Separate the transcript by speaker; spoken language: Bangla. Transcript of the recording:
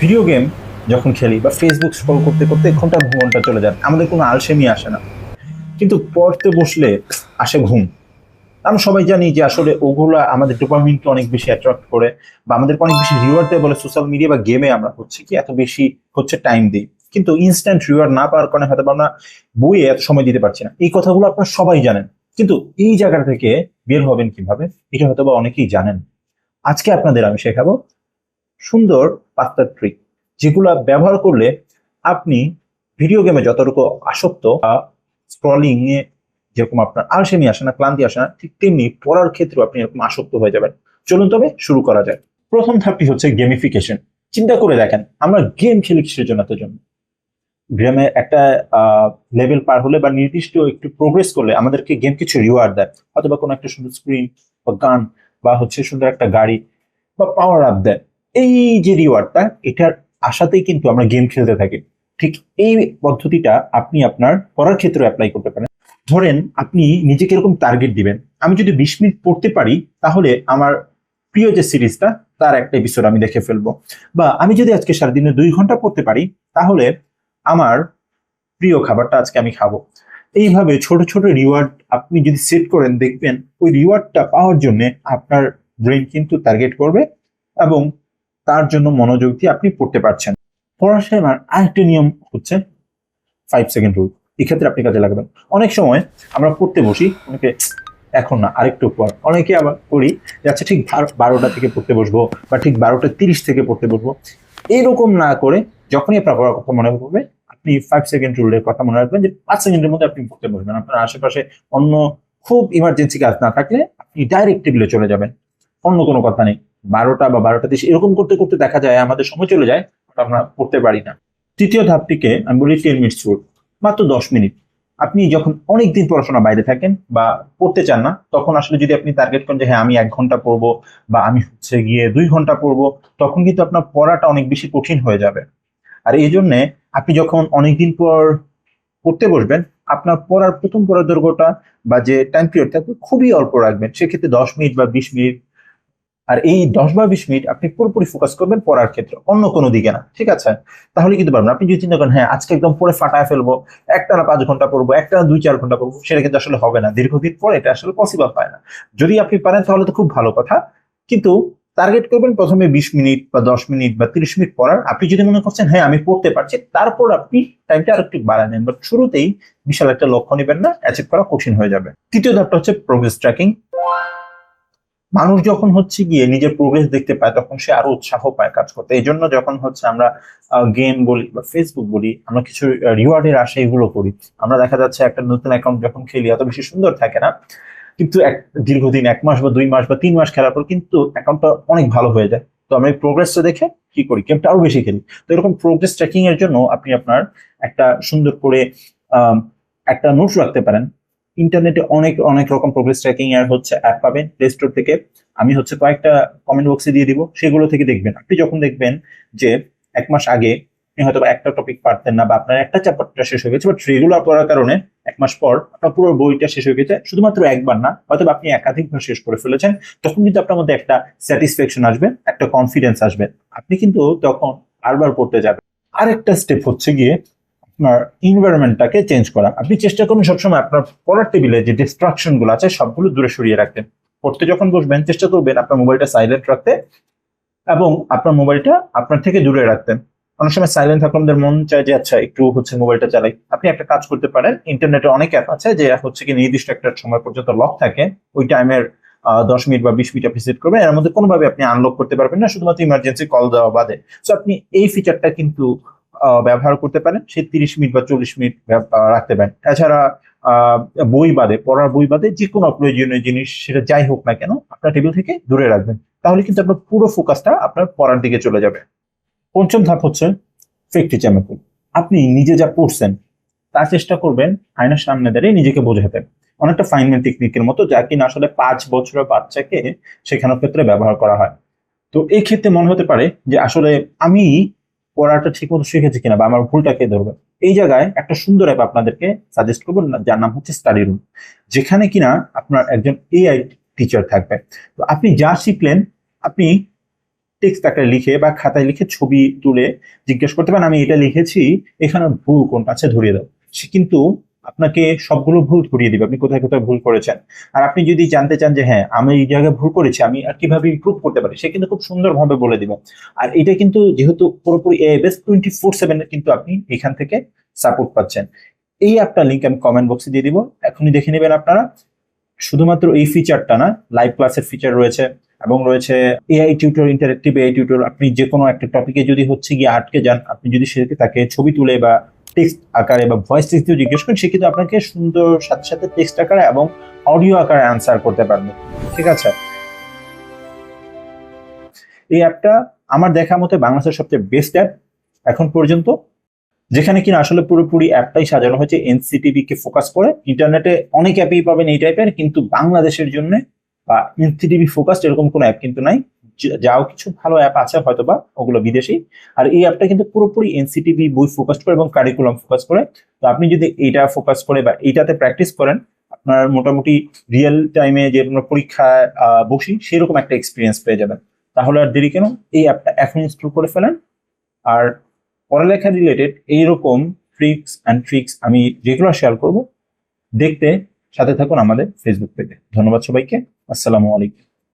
Speaker 1: ভিডিও গেম যখন খেলি বা ফেসবুক স্ক্রল করতে করতে ঘন্টা ঘন্টা চলে যায়, আমাদের কোনো আলসেমি আসে না। কিন্তু পড়তে বসলে আসে ঘুম। আমরা সবাই জানি যে আসলে ওগুলা আমাদের ডোপামিনকে অনেক বেশি অ্যাট্রাক্ট করে বা আমাদেরকে অনেক বেশি রিওয়ার্ড দেয় বলে সোশ্যাল মিডিয়া বা গেমে আমরা হচ্ছে কি এত বেশি টাইম দিই। কিন্তু ইনস্ট্যান্ট রিওয়ার্ড না পাওয়ার কারণে হয়তো আমরা বইয়ে এত সময় দিতে পারছি না। এই কথাগুলো আপনারা সবাই জানেন, কিন্তু এই জায়গা থেকে বের হবেন কিভাবে এটা হয়তো বা অনেকেই জানেন। আজকে আপনাদের আমি শেখাবো সুন্দর 5টা ট্রিক, যেগুলা ব্যবহার করলে আপনি ভিডিও গেমে যতটুকু আসক্ত বা স্ক্রলিং এ যেরকম আপনার আলসেমি আসে না, ক্লান্তি আসে না, ঠিক তেমনি পড়ার ক্ষেত্রেও আপনি এরকম আসক্ত হয়ে যাবেন। চলুন তবে শুরু করা যায়। প্রথম ধাপটি হচ্ছে গেমিফিকেশন। চিন্তা করে দেখেন, আমরা গেম খেলি কিসের জন্য? এত জন্য গেমে একটা লেভেল পার হলে বা নির্দিষ্ট একটু প্রোগ্রেস করলে আমাদেরকে গেম কিছু রিওয়ার্ড দেয়, অথবা কোনো একটা সুন্দর স্ক্রিন বা গান বা হচ্ছে সুন্দর একটা গাড়ি বা পাওয়ার আপ দেয়। এই যে রিওয়ার্ডটা, এটার আশাতেই কিন্তু আমরা গেম খেলতে থাকি। ঠিক এই পদ্ধতিটা আপনি আপনার পড়ার ক্ষেত্রে অ্যাপ্লাই করতে পারেন। ধরেন আপনি নিজেকে এরকম টার্গেট দিবেন, আমি যদি 20 মিনিট পড়তে পারি তাহলে আমার প্রিয় যে সিরিজটা তার একটা এপিসোড আমি দেখে ফেলবো। বা আমি যদি আজকে সারাদিনে 2 ঘন্টা পড়তে পারি তাহলে আমার প্রিয় খাবারটা আজকে আমি খাবো। এইভাবে ছোট ছোট রিওয়ার্ড আপনি যদি সেট করেন, দেখবেন ওই রিওয়ার্ডটা পাওয়ার জন্য আপনার ব্রেন কিন্তু টার্গেট করবে এবং তার জন্য মনোযোগ দিয়ে আপনি পড়তে পারছেন। পড়ার সময় আরেকটা নিয়ম হচ্ছে 5 সেকেন্ড রুল। এক্ষেত্রে আপনি কাজে লাগাবেন। অনেক সময় আমরা পড়তে বসি, অনেকে এখন না আরেকটু পর, অনেকে আবার করি যে আচ্ছা ঠিক 12টা থেকে পড়তে বসবো বা ঠিক 12টা 30 থেকে পড়তে বসবো। এরকম না করে যখনই আপনার পড়ার কথা মনে পড়বে, আপনি 5 সেকেন্ড রুলের কথা মনে রাখবেন যে 5 সেকেন্ডের মধ্যে আপনি পড়তে বসবেন। আপনার আশেপাশে অন্য খুব ইমার্জেন্সি কাজ না থাকলে আপনি ডাইরেক্ট টেবিলে চলে যাবেন, অন্য কোনো কথা নেই। 12টা বা 12টা 30 এরকম করতে করতে দেখা যায় আমাদের সময় চলে যায়, আমরা পড়তে পারি না। তৃতীয় ধাপটিকে আমি বলি 10 মিনিটস রুল। মাত্র 10 মিনিট। আপনি যখন অনেকদিন পড়াশোনা বাইরে থাকেন বা পড়তে চান না, তখন আসলে যদি আপনি টার্গেট করেন যে হ্যাঁ আমি 1 ঘন্টা পড়বো বা আমি হচ্ছে গিয়ে 2 ঘন্টা পড়বো, তখন কিন্তু আপনার পড়াটা অনেক বেশি কঠিন হয়ে যাবে। আর এই জন্যে আপনি যখন অনেকদিন পর পড়তে বসবেন, আপনার প্রথম পড়ার দৈর্ঘ্যটা বা যে টাইম পিরিয়ড থাকবে খুবই অল্প রাখবেন, সেক্ষেত্রে 10 মিনিট বা 20 মিনিট। আর এই 10 বা 20 মিনিট আপনি পুরোপুরি ফোকাস করবেন পড়ার ক্ষেত্রে, অন্য কোনো দিকে না। ঠিক আছে? তাহলে কিন্তু পারবেন। আপনি যদি চিন্তা করেন হ্যাঁ আজকে একদম পড়ে ফাটায় ফেলবো, একটানা 5 ঘন্টা পড়বো, একটানা 2-4 ঘন্টা পড়বো, সেটা কিন্তু আসলে হবে না। দীর্ঘদিন পর এটা আসলে পসিবল হয় না। যদি আপনি পারেন তাহলে তো খুব ভালো কথা, কিন্তু টার্গেট করবেন প্রথমে 20 মিনিট বা 10 মিনিট বা 30 মিনিট পড়ার। আপনি যদি মনে করছেন হ্যাঁ আমি পড়তে পারছি, তারপর আপনি টাইমটা আর একটু বাড়ায় নেন, বাট শুরুতেই বিশাল একটা লক্ষ্য নেবেন না, অ্যাচিভ করা কঠিন হয়ে যাবে। তৃতীয় ধাপটা হচ্ছে প্রোগ্রেস ট্র্যাকিং। মানুষ যখন হচ্ছে গিয়ে নিজের প্রোগ্রেস দেখতে পায় তখন সে আরো উৎসাহ পায় কাজ করতে। এই জন্য যখন হচ্ছে আমরা গেম বলি বা ফেসবুক বলি, আমরা কিছু রিওয়ার্ডের আশা এগুলো করি। আমরা দেখা যাচ্ছে একটা নতুন অ্যাকাউন্ট যখন খেলি অত বেশি সুন্দর থাকে না, কিন্তু দীর্ঘদিন 1 মাস বা 2 মাস বা 3 মাস খেলার পর কিন্তু অ্যাকাউন্টটা অনেক ভালো হয়ে যায়। তো আমরা এই প্রোগ্রেসটা দেখে কি করি, গেমটা আরো বেশি খেলি। তো এরকম প্রোগ্রেস ট্র্যাকিং এর জন্য আপনি আপনার একটা সুন্দর করে আহ একটা নোটস রাখতে পারেন। ইন্টারনেটে অনেক অনেক রকম প্রোগ্রেস ট্র্যাকিং এর হচ্ছে অ্যাপ পাবেন প্লে স্টোর থেকে। আমি হচ্ছে কয়েকটা কমেন্ট বক্সে দিয়ে দিব, সেগুলো থেকে দেখবেন। আপনি যখন দেখবেন যে 1 মাস আগে আপনি হয়তো একটা টপিক পারতেন না বা আপনার একটা চ্যাপ্টারটা শেষ হয়ে গেছে, বাট রেগুলার পড়ার কারণে 1 মাস পর আপনার পুরো বইটা শেষ হয়ে গেছে, শুধুমাত্র একবার না, হয়তো আপনি একাধিকবার শেষ করে ফেলেছেন। তখন কিন্তু আপনার মধ্যে একটা স্যাটিসফ্যাকশন আসবে, একটা কনফিডেন্স আসবে। আপনি কিন্তু তখন বারবার পড়তে যাবেন। আরেকটা স্টেপ হচ্ছে গিয়ে আপনার এনভায়রনমেন্টটাকে চেঞ্জ করা। আপনি চেষ্টা করুন সবসময় আপনার পড়ার টেবিলে যে ডিস্ট্রাকশন গুলো আছে সবগুলো দূরে সরিয়ে রাখতে। পড়তে যখন বসবেন চেষ্টা করবেন আপনার মোবাইলটা সাইলেন্ট রাখতে এবং আপনার মোবাইলটা আপনার থেকে দূরে রাখতে। অনেক সময় সাইলেন্ট থাকলে আমাদের মন চায় যে আচ্ছা একটু হচ্ছে মোবাইলটা চালাই। আপনি একটা কাজ করতে পারেন, ইন্টারনেটে অনেক অ্যাপ আছে যে হচ্ছে কি নির্দিষ্ট একটা সময় পর্যন্ত লক থাকে, ওই টাইমের 10 মিনিট বা 20 মিনিট আপনি সেট করবেন, এর মধ্যে কোনোভাবে আপনি আনলক করতে পারবেন না, শুধুমাত্র ইমার্জেন্সি কল দেওয়া বাদে। তো আপনি এই ফিচারটা কিন্তু ব্যবহার করতে পারেন, সেই 30 মিনিট বা 40 মিনিট রাখতে পারেন। এছাড়া আহ বই বাদে, পড়ার বই বাদে যে কোনো অপ্রয়োজনীয় জিনিস সেটা যাই হোক না কেন আপনার টেবিল থেকে দূরে রাখবেন। তাহলে কিন্তু আপনার পুরো ফোকাসটা আপনার পড়ার দিকে চলে যাবে। পঞ্চম ধাপ হচ্ছে ফেক টিচার মেথড। আপনি নিজে যা পড়ছেন তা চেষ্টা করবেন আয়নার সামনে দাঁড়িয়ে নিজেকে বোঝাতে। অনেকটা ফাইনম্যান টেকনিকের মতো, যা কিনা আসলে 5 বছরের বাচ্চাকে শেখানোর ক্ষেত্রে ব্যবহার করা হয়। তো এই ক্ষেত্রে মনে হতে পারে যে আসলে আমি পড়াটা ঠিক মতো শিখেছি কিনা বা আমার ভুলটা কে ধরবে। এই জায়গায় একটা সুন্দর অ্যাপ আপনাদেরকে সাজেস্ট করবো, যার নাম হচ্ছে স্টাডি রুম। যেখানে কিনা আপনার একজন এআই টিচার থাকবে। তো আপনি যা শিখলেন আপনি টেক্সট আকারে লিখে বা খাতায় লিখে ছবি তুলে জিজ্ঞেস করতে পারেন আমি এটা লিখেছি, এখানে ভুল কোনটা আছে ধরিয়ে দাও। সে কিন্তু আপনাকে সবগুলো ভুল ধরিয়ে দিবে আপনি কোথায় কোথায় ভুল করেছেন। আর আপনি যদি জানতে চান যে হ্যাঁ আমি এই জায়গায় ভুল করেছি, আমি আর কিভাবে ইমপ্রুভ করতে পারি, সে কিন্তু খুব সুন্দরভাবে বলে দিবে। আর এটা কিন্তু যেহেতু পুরোপুরি এআই বেস 24/7 কিন্তু আপনি এখান থেকে সাপোর্ট পাচ্ছেন। এই অ্যাপটা লিঙ্ক আমি কমেন্ট বক্সে দিয়ে দিব, এখনই দেখে নেবেন আপনারা। শুধুমাত্র এই ফিচারটা না, লাইভ ক্লাসের ফিচার রয়েছে এবং রয়েছে AI tutor, interactive AI tutor. আপনি যে কোনো একটা টপিকে যদি হচ্ছে গিয়ে আটকে যান, আপনি যদি সেটাকে তাকে ছবি তুলে বা টেক্সট আকারে বা ভয়েস টেক্সট দিয়ে জিজ্ঞেস করেন, সে কিন্তু আপনাকে সুন্দর সাথে সাথে টেক্সট আকারে এবং অডিও আকারে অ্যান্সার করতে পারবে। ঠিক আছে, এই অ্যাপটা আমার দেখা মতে বাংলাদেশের সবচেয়ে বেস্ট অ্যাপ এখন পর্যন্ত, যেখানে কিনা আসলে পুরোপুরি অ্যাপটাই সাজানো হয়েছে এনসিটিভি কে ফোকাস করে। ইন্টারনেটে অনেক অ্যাপই পাবেন এই টাইপের, কিন্তু বাংলাদেশের জন্য বা এনসিটিভি ফোকাসড এরকম কোনো অ্যাপ কিন্তু নাই। যাও কিছু ভালো অ্যাপ আছে হয়তোবা ওগুলো বিদেশি, আর এই অ্যাপটা কিন্তু পুরোপুরি এনসিটিভি বই ফোকাস করে এবং কারিকুলাম ফোকাস করে। তো আপনি যদি এইটা ফোকাস করে বা এইটাতে প্র্যাকটিস করেন, আপনার মোটামুটি রিয়েল টাইমে যে আমরা পরীক্ষায় বসি সেরকম একটা এক্সপিরিয়েন্স পেয়ে যাবেন। তাহলে আর দেরি কেন, এই অ্যাপটা এখন ইনস্টল করে ফেলেন। আর পড়ালেখা রিলেটেড এইরকম ট্রিক্স অ্যান্ড ট্রিক্স আমি রেগুলার শেয়ার করব, দেখতে সাথে থাকুন আমাদের ফেসবুক পেজে। ধন্যবাদ সবাইকে, আসসালামু আলাইকুম।